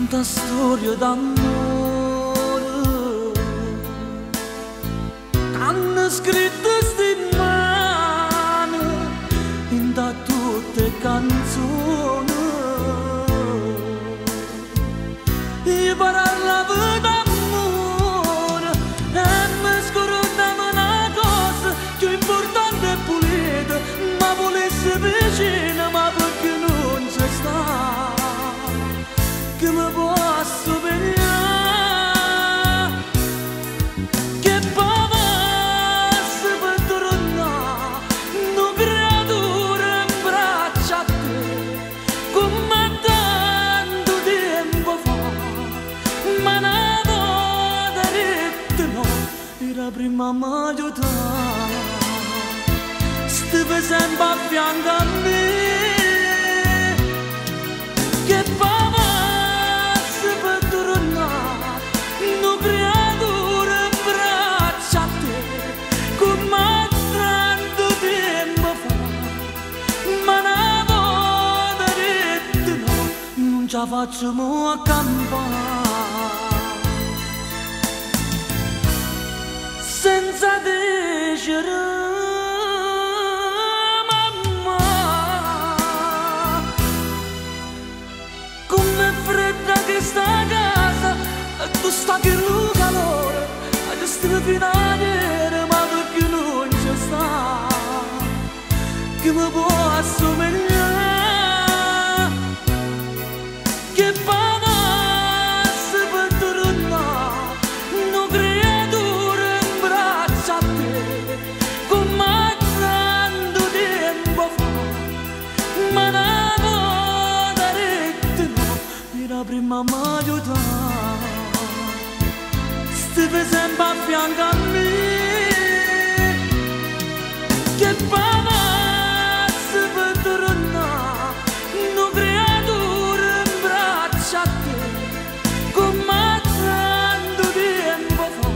tanta storia d'amore hanno scritto sti mani in da tutte canzoni e parlava d'amore e mi scordavo una cosa più importante e pulita, ma volesse vicino, ma perché non c'è sta che mi posso venire, che pavesse per tornare una creatura in braccia a te come tanto tempo fa, ma una volta detto no, era prima mi aiutare, stava sempre a fianco a me, che ce la facciamo a campare senza dicere mamma, com'è fredda che sta casa e tu sta che il calore a gestire finale, ma perché non c'è sta che mi può assomigliare, che pavesse per tornare una creatura in braccia a te come tanto tempo fa, ma una volta detto no, era prima mi aiutare, stava sempre a fianco a me, che pavesse per tornare una creatura in braccia a te come tanto tempo fa,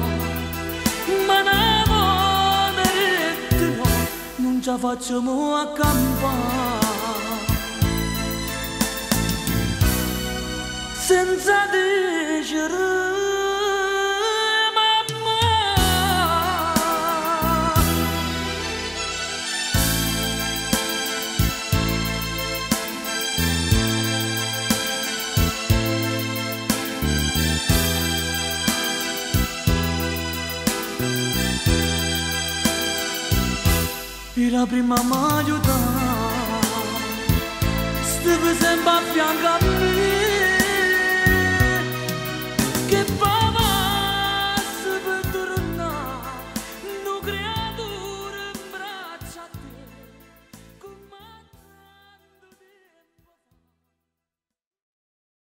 ma una volta detto no, non ce la facciamo a campare senza dicere era prima mi aiutare, stava sempre a fianco